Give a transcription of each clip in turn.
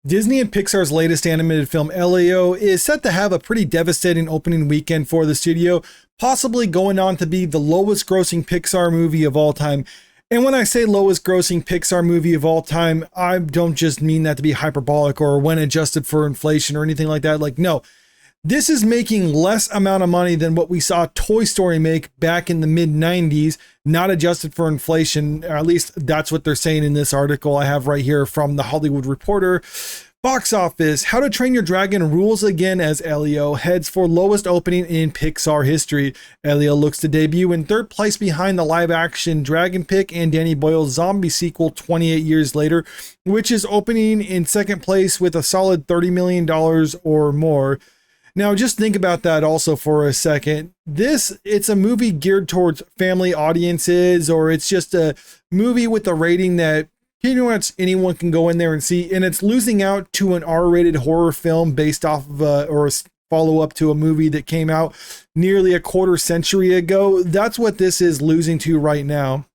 Disney and Pixar's latest animated film, Elio, is set to have a pretty devastating opening weekend for the studio, possibly going on to be the lowest grossing Pixar movie of all time. And when I say lowest grossing Pixar movie of all time, I don't just mean that to be hyperbolic or when adjusted for inflation or anything like that. Like, no, this is making less amount of money than what we saw Toy Story make back in the mid 90s, not adjusted for inflation. Or at least that's what they're saying in this article I have right here from The Hollywood Reporter. Box office, How to Train Your Dragon rules again as Elio heads for lowest opening in Pixar history. Elio looks to debut in third place behind the live-action Dragon Pick and Danny Boyle's zombie sequel 28 years later, which is opening in second place with a solid $30 million or more. Now, just think about that also for a second. It's a movie geared towards family audiences, or it's just a movie with a rating that pretty much anyone can go in there and see, and it's losing out to an R-rated horror film based off of or a follow-up to a movie that came out nearly a quarter century ago. That's what this is losing to right now.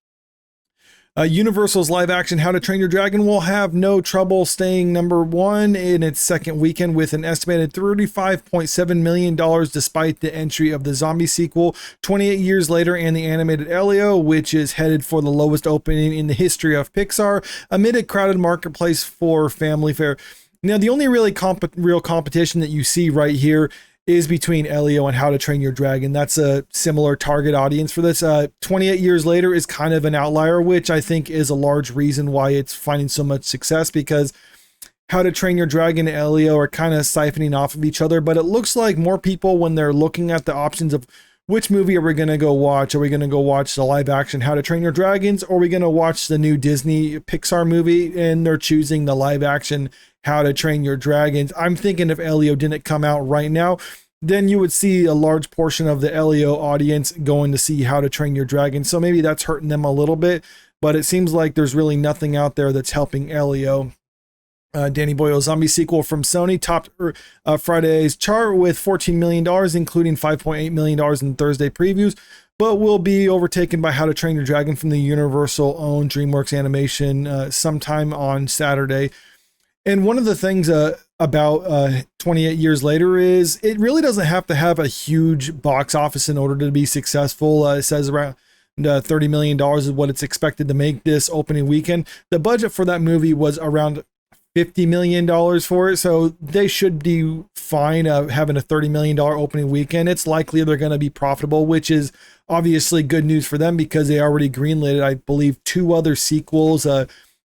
Universal's live-action How to Train Your Dragon will have no trouble staying number one in its second weekend with an estimated $35.7 million despite the entry of the zombie sequel 28 years later and the animated Elio, which is headed for the lowest opening in the history of Pixar amid a crowded marketplace for family fare. Now, the only really real competition that you see right here is between Elio and How to Train Your Dragon. That's a similar target audience for this. 28 years later is kind of an outlier, which I think is a large reason why it's finding so much success, because How to Train Your Dragon and Elio are kind of siphoning off of each other. But it looks like more people, when they're looking at the options of which movie are we going to go watch? Are we going to go watch the live action How to Train Your Dragons, or are we going to watch the new Disney Pixar movie? And they're choosing the live action How to Train Your Dragons. I'm thinking if Elio didn't come out right now, then you would see a large portion of the Elio audience going to see How to Train Your Dragon. So maybe that's hurting them a little bit, but it seems like there's really nothing out there that's helping Elio. Danny Boyle's zombie sequel from Sony topped Friday's chart with $14 million, including $5.8 million in Thursday previews, but will be overtaken by How to Train Your Dragon from the Universal-owned DreamWorks Animation sometime on Saturday. And one of the things about 28 years later is it really doesn't have to have a huge box office in order to be successful. It says around $30 million is what it's expected to make this opening weekend. The budget for that movie was around $50 million for it, so they should be fine having a $30 million opening weekend. It's likely they're going to be profitable, which is obviously good news for them because they already greenlit, I believe, 2 other sequels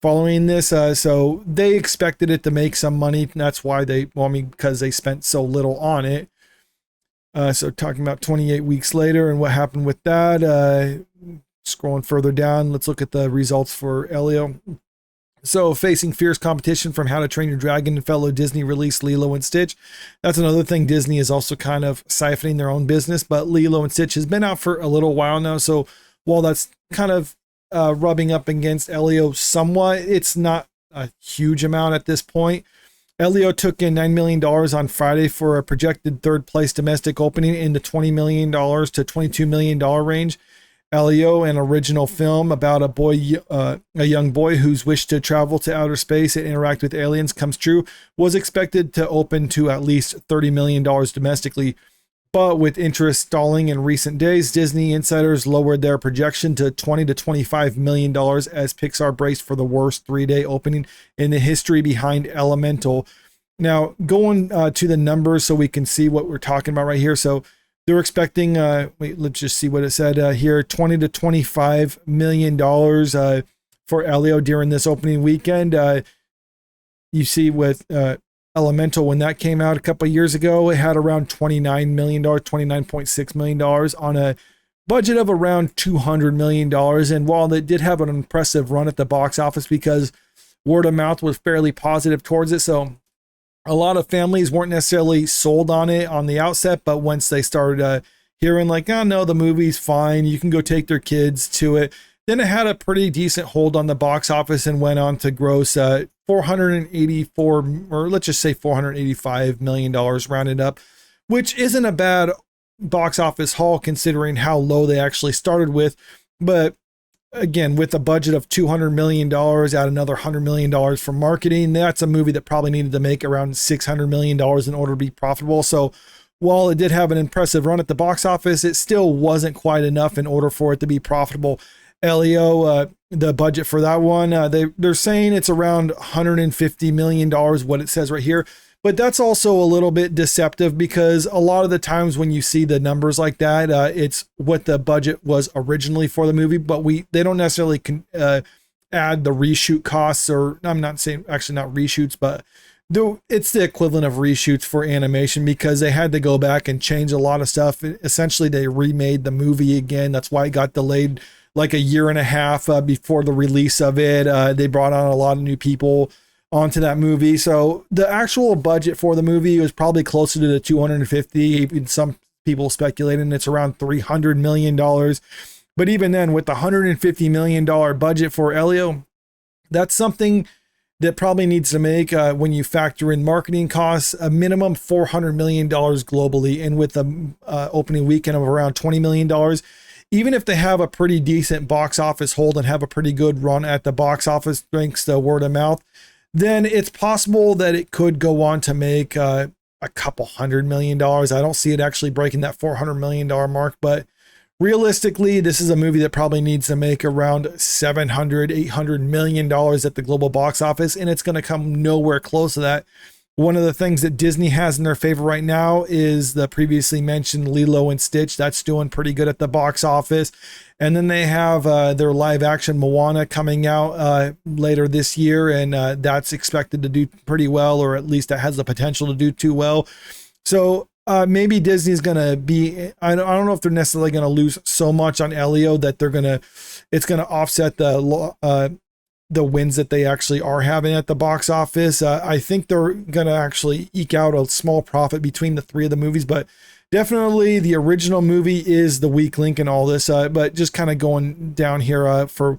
following this. So they expected it to make some money. And that's why because they spent so little on it. So talking about 28 weeks later and what happened with that, scrolling further down, let's look at the results for Elio. So facing fierce competition from How to Train Your Dragon and fellow Disney release Lilo and Stitch. That's another thing. Disney is also kind of siphoning their own business, but Lilo and Stitch has been out for a little while now. So while that's kind of rubbing up against Elio somewhat, it's not a huge amount at this point. Elio took in $9 million on Friday for a projected third place domestic opening in the $20 million to $22 million range. Elio, an original film about a young boy whose wish to travel to outer space and interact with aliens comes true, was expected to open to at least $30 million domestically. But with interest stalling in recent days, Disney insiders lowered their projection to $20 to $25 million as Pixar braced for the worst 3-day opening in the history behind Elemental. Now, going to the numbers so we can see what we're talking about right here. So they're expecting, let's just see what it said here, $20 to $25 million for Elio during this opening weekend. You see with Elemental, when that came out a couple of years ago, it had around $29 million, $29.6 million on a budget of around $200 million. And while it did have an impressive run at the box office because word of mouth was fairly positive towards it, so a lot of families weren't necessarily sold on it on the outset, but once they started hearing like, oh no, the movie's fine, you can go take their kids to it, then it had a pretty decent hold on the box office and went on to gross $485 million rounded up, which isn't a bad box office haul considering how low they actually started with. But again, with a budget of $200 million, add another $100 million for marketing, that's a movie that probably needed to make around $600 million in order to be profitable. So while it did have an impressive run at the box office, it still wasn't quite enough in order for it to be profitable. Elio, the budget for that one, they're saying it's around $150 million, what it says right here. But that's also a little bit deceptive because a lot of the times when you see the numbers like that, it's what the budget was originally for the movie, but they don't necessarily add the reshoot costs, or I'm not saying actually not reshoots, but it's the equivalent of reshoots for animation because they had to go back and change a lot of stuff. Essentially, they remade the movie again. That's why it got delayed like a year and a half before the release of it. They brought on a lot of new people onto that movie. So the actual budget for the movie was probably closer to the 250. Even some people speculating it's around $300 million. But even then, with the $150 million budget for Elio, that's something that probably needs to make, when you factor in marketing costs, a minimum $400 million globally. And with the opening weekend of around $20 million, even if they have a pretty decent box office hold and have a pretty good run at the box office thanks to word of mouth, then it's possible that it could go on to make a couple $100 million. I don't see it actually breaking that $400 million mark, but realistically, this is a movie that probably needs to make around $700-800 million at the global box office, and it's going to come nowhere close to that. One of the things that Disney has in their favor right now is the previously mentioned Lilo and Stitch. That's doing pretty good at the box office. And then they have their live action Moana coming out later this year, and that's expected to do pretty well, or at least it has the potential to do too well. So maybe Disney's going to be, I don't know if they're necessarily going to lose so much on Elio that it's going to offset the wins that they actually are having at the box office. I think they're going to actually eke out a small profit between the three of the movies, but definitely the original movie is the weak link in all this. But just kind of going down here for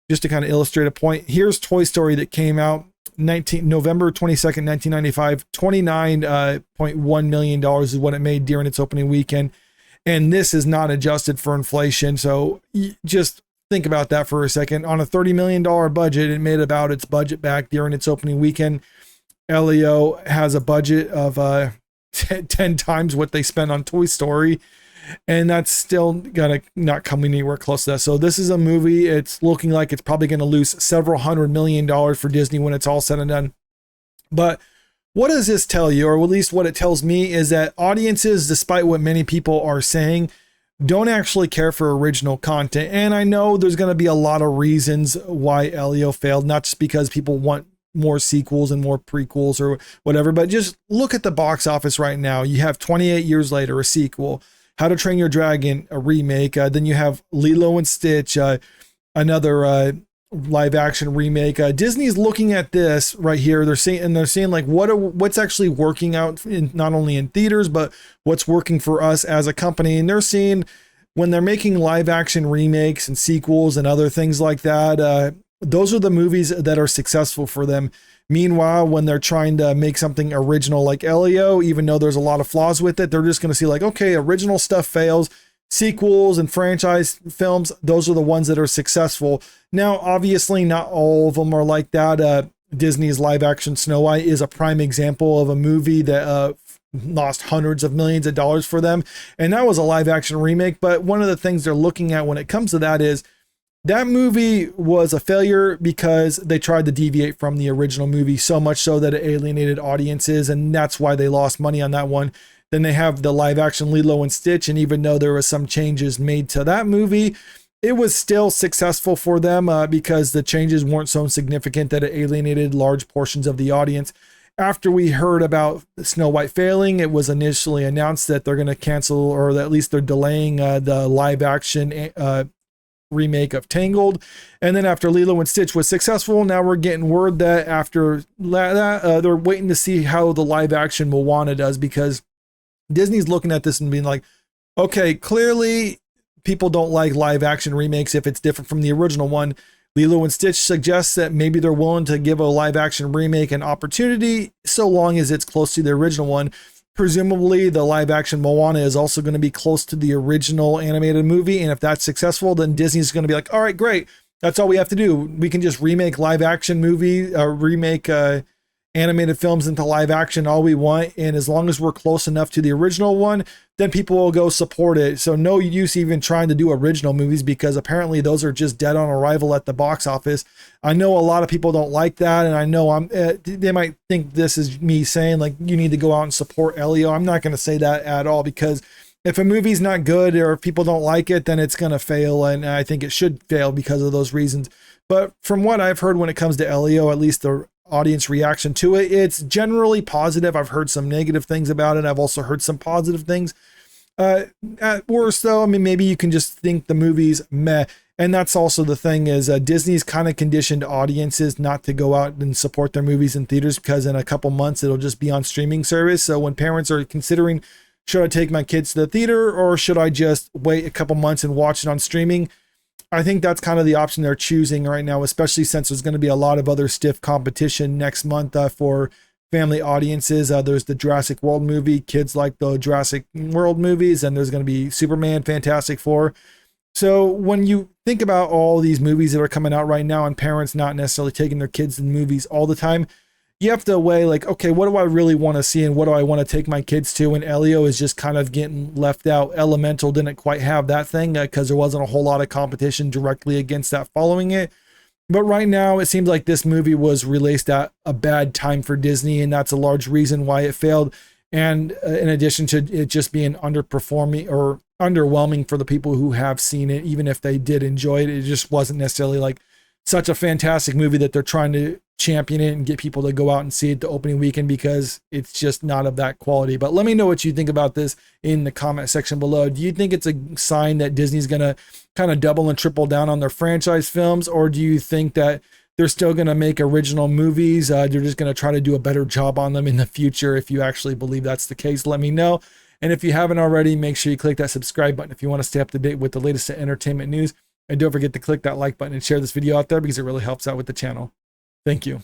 just to kind of illustrate a point. Here's Toy Story that came out November 22nd, 1995, $29.1 million is what it made during its opening weekend. And this is not adjusted for inflation. So just think about that for a second. On a $30 million budget, it made about its budget back during its opening weekend. Elio has a budget of 10 times what they spent on Toy Story, and that's still gonna not come anywhere close to that. So this is a movie, it's looking like it's probably going to lose several $100 million for Disney when it's all said and done. But what does this tell you, or at least what it tells me, is that audiences, despite what many people are saying, don't actually care for original content. And I know there's going to be a lot of reasons why Elio failed, not just because people want more sequels and more prequels or whatever, but just look at the box office right now. You have 28 Years Later, a sequel, How to Train Your Dragon, a remake. Then you have Lilo and Stitch, another live action remake. Disney's looking at this right here. They're saying like, what's actually working out in, not only in theaters, but what's working for us as a company. And they're seeing when they're making live action remakes and sequels and other things like that, those are the movies that are successful for them. Meanwhile, when they're trying to make something original like Elio, even though there's a lot of flaws with it, they're just going to see like, okay, original stuff fails. Sequels and franchise films, those are the ones that are successful. Now, obviously, not all of them are like that. Disney's live action Snow White is a prime example of a movie that lost hundreds of millions of dollars for them. And that was a live action remake. But one of the things they're looking at when it comes to that is that movie was a failure because they tried to deviate from the original movie so much so that it alienated audiences. And that's why they lost money on that one. Then they have the live action Lilo and Stitch. And even though there was some changes made to that movie, it was still successful for them because the changes weren't so significant that it alienated large portions of the audience. After we heard about Snow White failing, it was initially announced that they're going to cancel, or at least they're delaying the live action remake of Tangled. And then after Lilo and Stitch was successful, now we're getting word that after that, they're waiting to see how the live action Moana does, because Disney's looking at this and being like, okay, clearly people don't like live action remakes if it's different from the original one. Lilo and Stitch suggests that maybe they're willing to give a live action remake an opportunity so long as it's close to the original one. Presumably the live action Moana is also going to be close to the original animated movie. And if that's successful, then Disney's going to be like, all right, great. That's all we have to do. We can just remake live action remake animated films into live action all we want. And as long as we're close enough to the original one, then people will go support it. So no use even trying to do original movies, because apparently those are just dead on arrival at the box office. I know a lot of people don't like that. And I know they might think this is me saying like, you need to go out and support Elio. I'm not going to say that at all, because if a movie's not good or if people don't like it, then it's going to fail. And I think it should fail because of those reasons. But from what I've heard when it comes to Elio, at least the audience reaction to it, it's generally positive. I've heard some negative things about it. I've also heard some positive things. At worst though, I mean, maybe you can just think the movie's meh. And that's also the thing is Disney's kind of conditioned audiences not to go out and support their movies in theaters, because in a couple months it'll just be on streaming service. So when parents are considering, should I take my kids to the theater or should I just wait a couple months and watch it on streaming, I think that's kind of the option they're choosing right now, especially since there's going to be a lot of other stiff competition next month for family audiences. There's the Jurassic World movie. Kids like the Jurassic World movies, and there's going to be Superman, Fantastic Four. So when you think about all these movies that are coming out right now and parents not necessarily taking their kids to movies all the time, you have to weigh like, okay, what do I really want to see and what do I want to take my kids to? And Elio is just kind of getting left out. Elemental didn't quite have that thing because there wasn't a whole lot of competition directly against that following it. But right now it seems like this movie was released at a bad time for Disney, and that's a large reason why it failed. And in addition to it just being underperforming or underwhelming for the people who have seen it, even if they did enjoy it, it just wasn't necessarily like such a fantastic movie that they're trying to champion it and get people to go out and see it the opening weekend, because it's just not of that quality. But let me know what you think about this in the comment section below. Do you think it's a sign that Disney's going to kind of double and triple down on their franchise films, or do you think that they're still going to make original movies? They're just going to try to do a better job on them in the future. If you actually believe that's the case, let me know. And if you haven't already, make sure you click that subscribe button if you want to stay up to date with the latest entertainment news. And don't forget to click that like button and share this video out there, because it really helps out with the channel. Thank you.